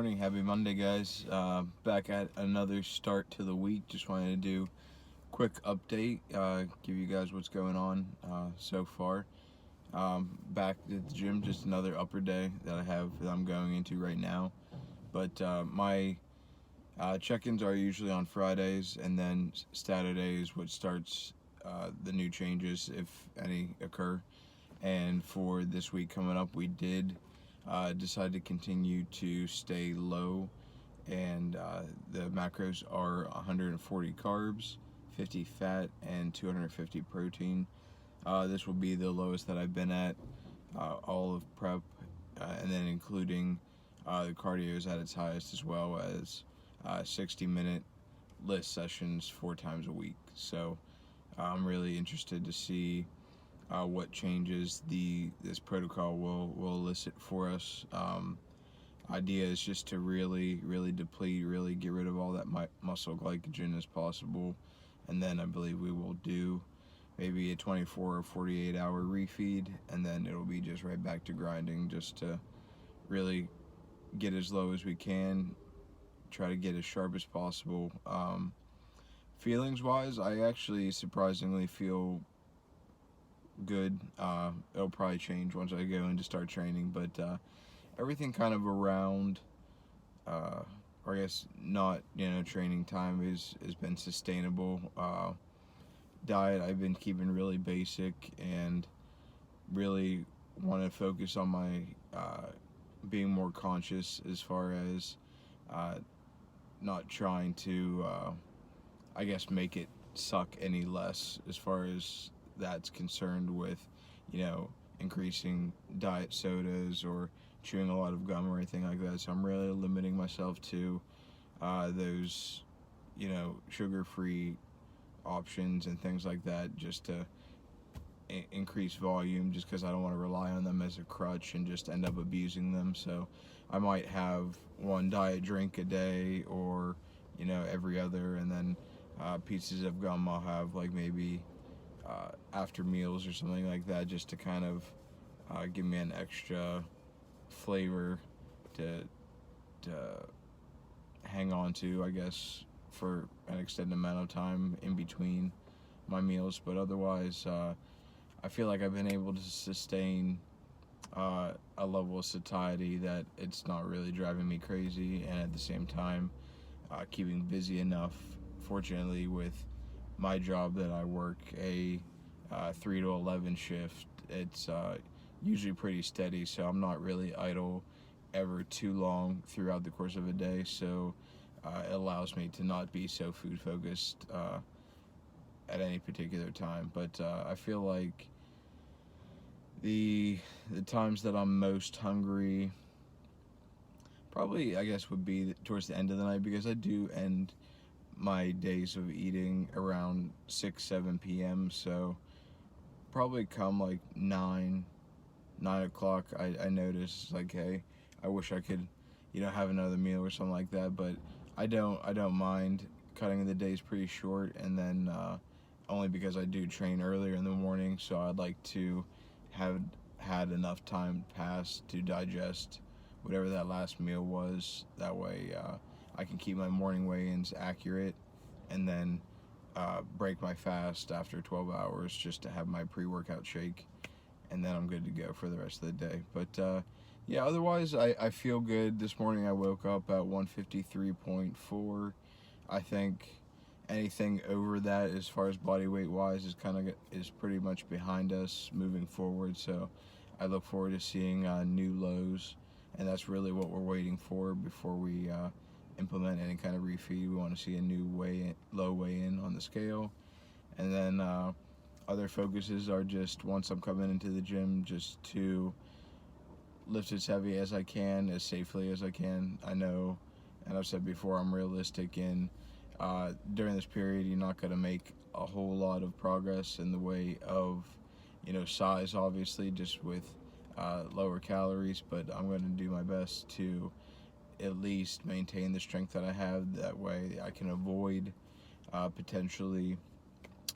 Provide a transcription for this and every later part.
morning, happy Monday, guys. Back at another start to the week. Just wanted to do a quick update, give you guys what's going on so far. Back at the gym, just another upper day that I'm going into right now. But my check-ins are usually on Fridays, and then Saturday is what starts the new changes, if any occur. And for this week coming up, we did decide to continue to stay low, and the macros are 140 carbs, 50 fat, and 250 protein. This will be the lowest that I've been at all of prep, and then including the cardio is at its highest, as well as 60-minute list sessions 4 times a week. So I'm really interested to see what changes this protocol will elicit for us. Idea is just to really deplete, really get rid of all that muscle glycogen as possible, and then I believe we will do maybe a 24 or 48 hour refeed, and then it'll be just right back to grinding, just to really get as low as we can, try to get as sharp as possible. Feelings wise, I actually surprisingly feel good. It'll probably change once I go into start training, but everything kind of around, or I guess not, training time has been sustainable. Diet, I've been keeping really basic, and really want to focus on my being more conscious as far as not trying to, I guess, make it suck any less as far as that's concerned, with increasing diet sodas or chewing a lot of gum or anything like that. So I'm really limiting myself to those sugar-free options and things like that, just to increase volume, just because I don't want to rely on them as a crutch and just end up abusing them. So I might have one diet drink a day, or every other, and then pieces of gum I'll have like maybe after meals or something like that, just to kind of give me an extra flavor to hang on to, I guess, for an extended amount of time in between my meals. But otherwise, I feel like I've been able to sustain a level of satiety that it's not really driving me crazy, and at the same time keeping busy enough. Fortunately, with my job that I work a 3 to 11 shift, it's usually pretty steady, so I'm not really idle ever too long throughout the course of a day. So it allows me to not be so food focused at any particular time. But I feel like the times that I'm most hungry probably, I guess, would be towards the end of the night, because I do end my days of eating around 6-7 p.m. So probably come like 9 o'clock, I notice, like, hey, I wish I could have another meal or something like that. But I don't mind cutting the days pretty short, and then only because I do train earlier in the morning, so I'd like to have had enough time pass to digest whatever that last meal was. That way I can keep my morning weigh-ins accurate, and then break my fast after 12 hours just to have my pre-workout shake, and then I'm good to go for the rest of the day. But yeah, otherwise I feel good. This morning I woke up at 153.4. I think anything over that, as far as body weight wise, is pretty much behind us moving forward. So I look forward to seeing new lows, and that's really what we're waiting for before we implement any kind of refeed. We want to see a new low weigh-in on the scale, and then other focuses are just, once I'm coming into the gym, just to lift as heavy as I can, as safely as I can. I know, and I've said before, I'm realistic in during this period you're not going to make a whole lot of progress in the way of size, obviously, just with lower calories, but I'm going to do my best to at least maintain the strength that I have. That way I can avoid potentially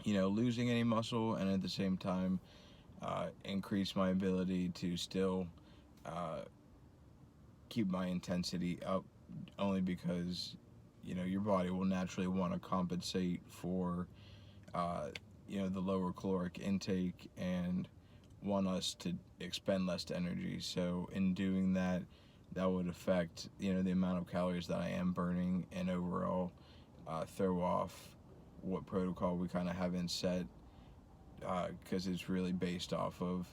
losing any muscle, and at the same time increase my ability to still keep my intensity up only because your body will naturally want to compensate for uh, the lower caloric intake and want us to expend less energy. So in doing that, that would affect the amount of calories that I am burning, and overall throw off what protocol we kind of have in set, because it's really based off of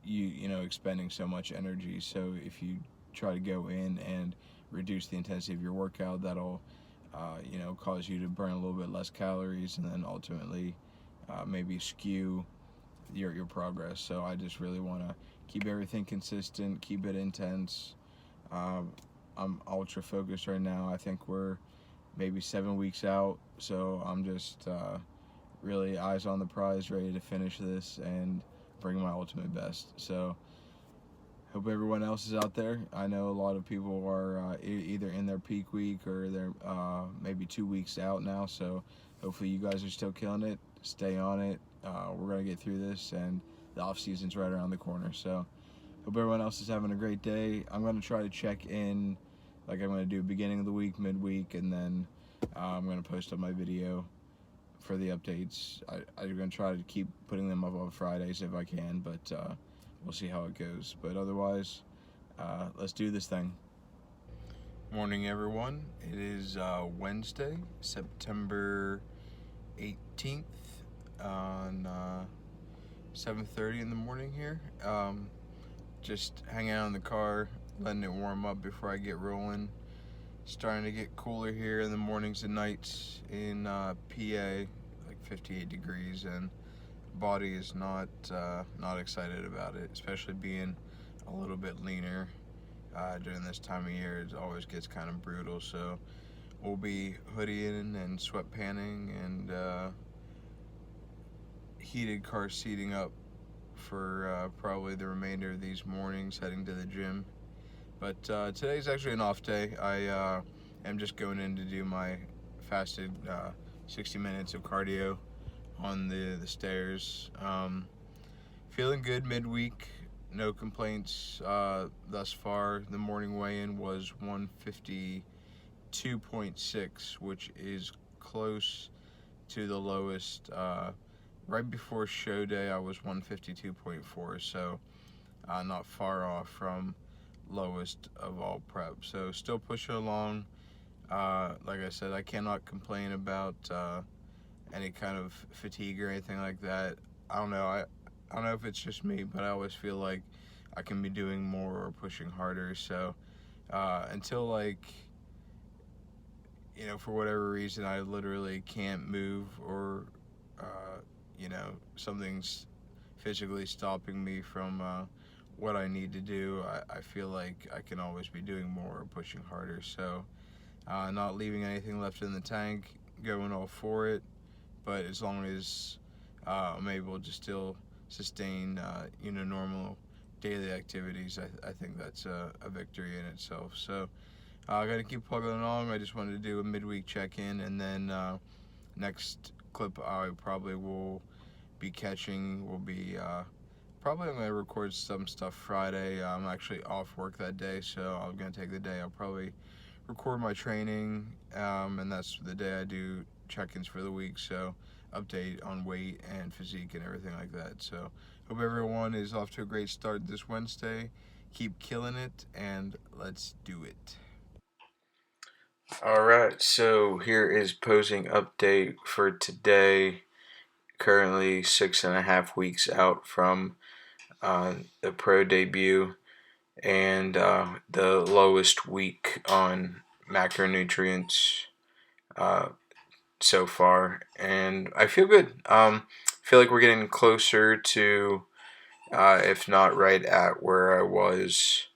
you expending so much energy. So if you try to go in and reduce the intensity of your workout, that'll cause you to burn a little bit less calories, and then ultimately maybe skew your progress. So I just really want to keep everything consistent, keep it intense. I'm ultra focused right now. I think we're maybe 7 weeks out, so I'm just really eyes on the prize, ready to finish this and bring my ultimate best. So hope everyone else is out there. I know a lot of people are either in their peak week or they're maybe 2 weeks out now. So hopefully you guys are still killing it. Stay on it. We're gonna get through this, and the off season's right around the corner. So hope everyone else is having a great day. I'm gonna try to check in, like I'm gonna do beginning of the week, midweek, and then I'm gonna post up my video for the updates. I'm gonna try to keep putting them up on Fridays if I can, but we'll see how it goes. But otherwise, let's do this thing. Morning, everyone. It is Wednesday, September 18th, on 7:30 in the morning here. Just hanging out in the car, letting it warm up before I get rolling. Starting to get cooler here in the mornings and nights in PA, like 58 degrees, and body is not excited about it, especially being a little bit leaner during this time of year. It always gets kind of brutal, so we'll be hoodieing and sweatpanning and heated car seating up for probably the remainder of these mornings heading to the gym. But today's actually an off day. I am just going in to do my fasted 60 minutes of cardio on the stairs. Feeling good midweek. No complaints thus far. The morning weigh-in was 152.6, which is close to the lowest. Right before show day, I was 152.4, so not far off from lowest of all prep. So still pushing along. Like I said, I cannot complain about any kind of fatigue or anything like that. I don't know. I don't know if it's just me, but I always feel like I can be doing more or pushing harder. So until, like, for whatever reason I literally can't move, or something's physically stopping me from what I need to do, I feel like I can always be doing more or pushing harder. So not leaving anything left in the tank, going all for it. But as long as I'm able to still sustain normal daily activities, I think that's a victory in itself. So I got to keep plugging along. I just wanted to do a midweek check-in, and then next clip I probably will be catching will be probably I'm going to record some stuff Friday. I'm actually off work that day, so I'm going to take the day. I'll probably record my training, and that's the day I do check-ins for the week, so update on weight and physique and everything like that. So hope everyone is off to a great start this Wednesday. Keep killing it, and let's do it. Alright, so here is posing update for today. Currently 6.5 weeks out from the pro debut, and the lowest week on macronutrients so far, and I feel good. Feel like we're getting closer to, if not right at where I was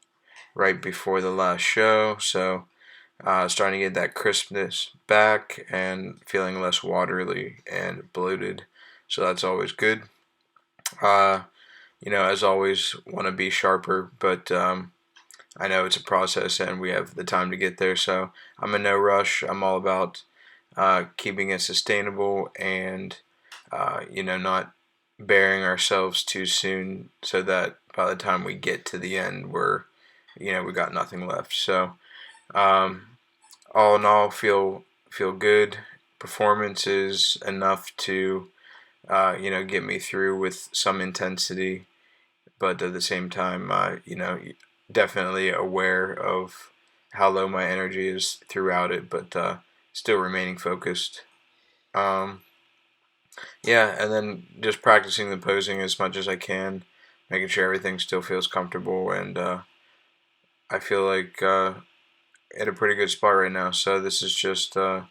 right before the last show. So starting to get that crispness back and feeling less watery and bloated. So that's always good. As always, want to be sharper, but I know it's a process and we have the time to get there. So I'm in no rush. I'm all about keeping it sustainable and not bearing ourselves too soon, so that by the time we get to the end, we got nothing left. So Um, all in all, feel good. Performance is enough to get me through with some intensity, but at the same time, definitely aware of how low my energy is throughout it, but still remaining focused. Um, yeah, and then just practicing the posing as much as I can, making sure everything still feels comfortable, and I feel like in a pretty good spot right now. So this is just a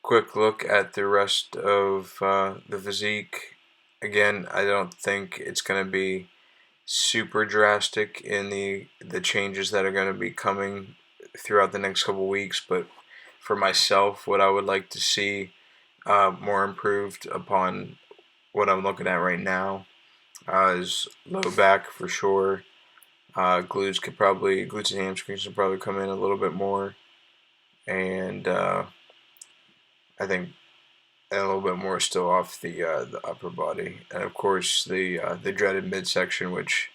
quick look at the rest of the physique. Again, I don't think it's going to be super drastic in the changes that are going to be coming throughout the next couple weeks, but for myself, what I would like to see more improved upon what I'm looking at right now is low back for sure. Glutes and hamstrings could probably come in a little bit more, and I think a little bit more still off the upper body, and of course the dreaded midsection, which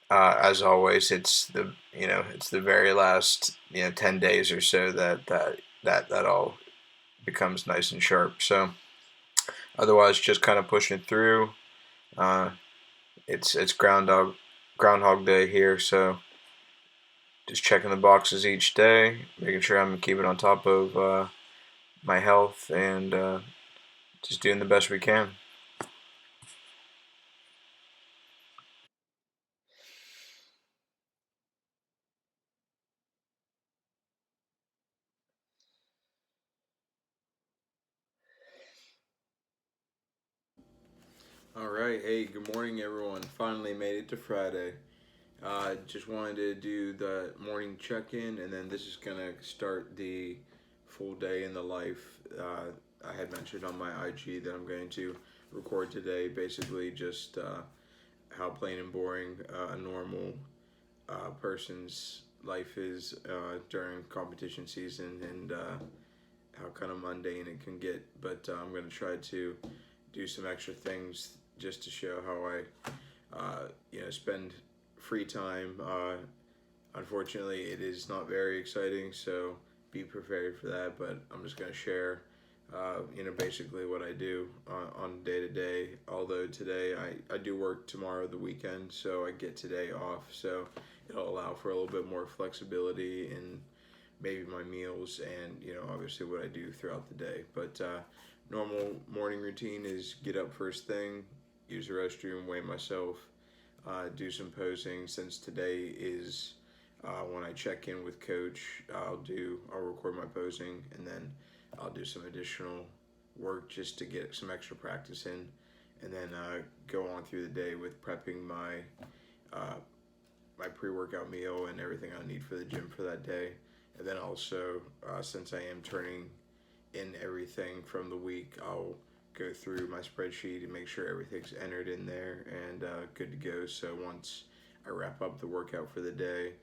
as always, it's the very last 10 days or so that all becomes nice and sharp. So otherwise, just kind of pushing it through. Uh, it's Groundhog Day here, so just checking the boxes each day, making sure I'm keeping on top of my health, and just doing the best we can. All right, hey, good morning, everyone. Finally made it to Friday. Just wanted to do the morning check-in, and then this is gonna start the full day in the life. I had mentioned on my IG that I'm going to record today, basically just how plain and boring a normal person's life is during competition season, and how kind of mundane it can get. But I'm going to try to do some extra things just to show how I, spend free time. Unfortunately, it is not very exciting, so be prepared for that. But I'm just going to share, basically what I do on day to day. Although today I do work tomorrow, the weekend, so I get today off. So it'll allow for a little bit more flexibility in maybe my meals and obviously what I do throughout the day. But normal morning routine is get up first thing, use the restroom, weigh myself, do some posing. Since today is when I check in with coach, I'll record my posing, and then I'll do some additional work just to get some extra practice in, and then go on through the day with prepping uh, my pre-workout meal and everything I need for the gym for that day. And then also, since I am turning in everything from the week, I'll go through my spreadsheet and make sure everything's entered in there and good to go. So once I wrap up the workout for the day,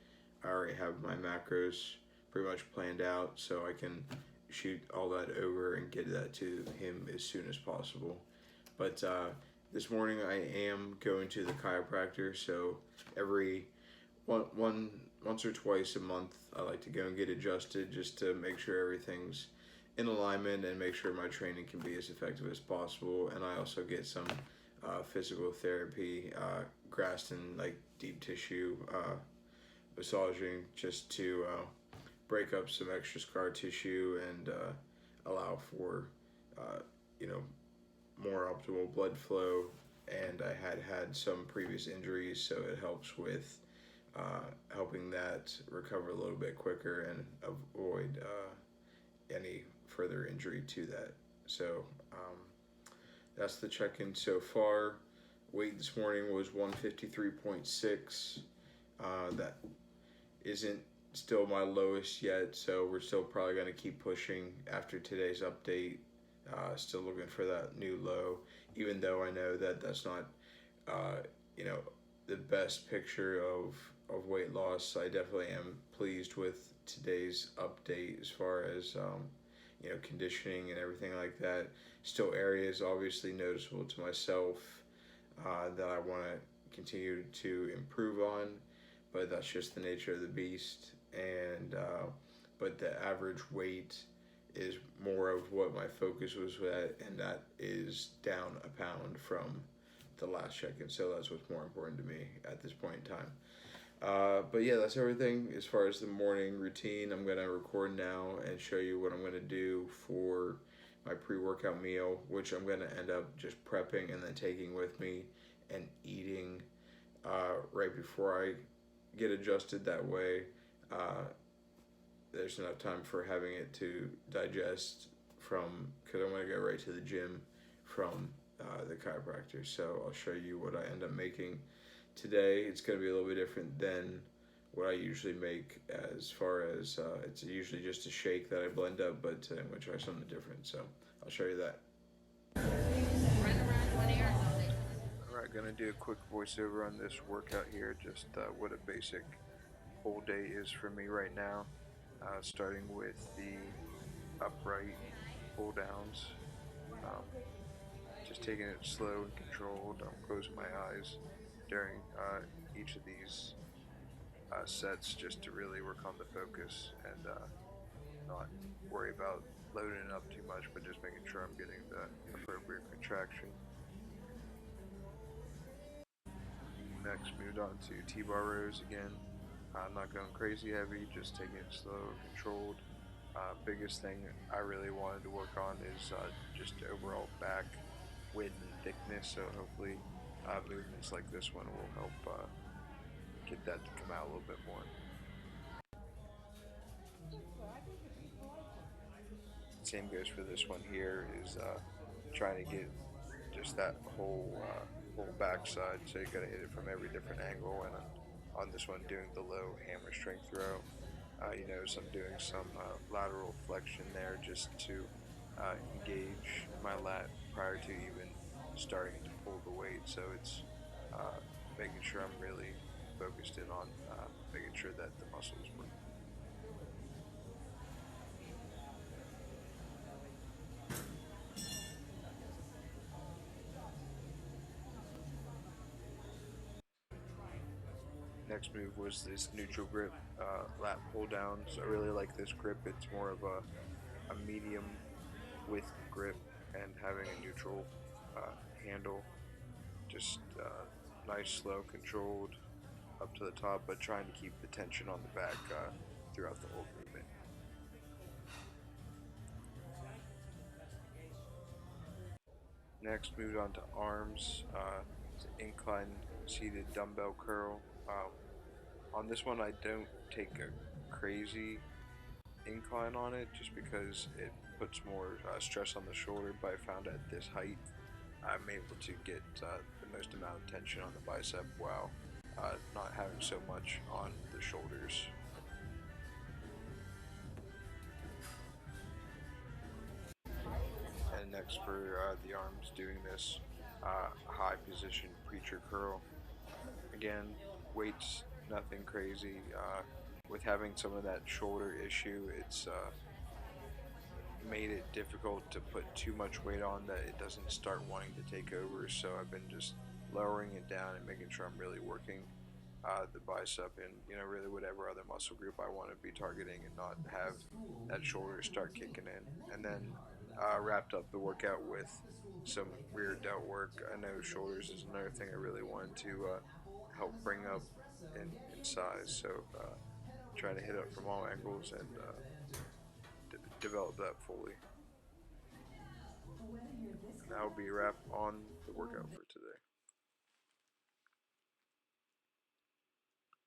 I already have my macros pretty much planned out, so I can shoot all that over and get that to him as soon as possible. But this morning I am going to the chiropractor, so every one once or twice a month I like to go and get adjusted just to make sure everything's in alignment and make sure my training can be as effective as possible. And I also get some physical therapy, grass and like deep tissue massaging just to break up some extra scar tissue and allow for uh, you know more optimal blood flow. And I had some previous injuries, so it helps with helping that recover a little bit quicker and avoid any further injury to that. So that's the check-in so far. Weight this morning was 153.6. That isn't still my lowest yet, so we're still probably going to keep pushing after today's update. Still looking for that new low, even though I know that that's not, uh, you know, the best picture of weight loss. I definitely am pleased with today's update as far as conditioning and everything like that. Still areas obviously noticeable to myself that I want to continue to improve on, but that's just the nature of the beast. and but the average weight is more of what my focus was at, and that is down a pound from the last check-in. So that's what's more important to me at this point in time. But yeah, that's everything as far as the morning routine. I'm gonna record now and show you what I'm gonna do for my pre-workout meal, which I'm gonna end up just prepping and then taking with me and eating right before I get adjusted. That way, uh, there's enough time for having it to digest from, because I'm gonna go right to the gym from the chiropractor. So I'll show you what I end up making today. It's going to be a little bit different than what I usually make, as far as it's usually just a shake that I blend up, but today I'm going to try something different. So I'll show you that. Alright, going to do a quick voiceover on this workout here, just what a basic whole day is for me right now. Starting with the upright pull downs. Just taking it slow and controlled. I'm closing my eyes during each of these sets, just to really work on the focus and not worry about loading it up too much, but just making sure I'm getting the appropriate contraction. Next, moved on to T-bar rows again. I'm not going crazy heavy, just taking it slow, controlled. Biggest thing I really wanted to work on is just overall back width and thickness, so hopefully movements like this one will help get that to come out a little bit more. Same goes for this one here, is trying to get just that whole backside, so you gotta hit it from every different angle. And on this one, doing the low hammer strength throw, you notice I'm doing some lateral flexion there just to engage my lat prior to even starting to pull the weight. So it's making sure I'm really focused in on making sure that the muscles work. Next move was this neutral grip lat pull downs. I really like this grip. It's more of a medium width grip and having a neutral handle. Just nice, slow, controlled up to the top, but trying to keep the tension on the back throughout the whole movement. Next, moved on to arms. It's an incline seated dumbbell curl. On this one, I don't take a crazy incline on it, just because it puts more stress on the shoulder, but I found at this height I'm able to get the most amount of tension on the bicep while not having so much on the shoulders. And next for the arms, doing this high position preacher curl. Again, weights, nothing crazy. With having some of that shoulder issue, it's made it difficult to put too much weight on that it doesn't start wanting to take over. So I've been just lowering it down and making sure I'm really working the bicep and really whatever other muscle group I want to be targeting, and not have that shoulder start kicking in. And then wrapped up the workout with some rear delt work. I know shoulders is another thing I really wanted to help bring up in size, so trying to hit it from all angles and develop that fully. And that will be a wrap on the workout for today.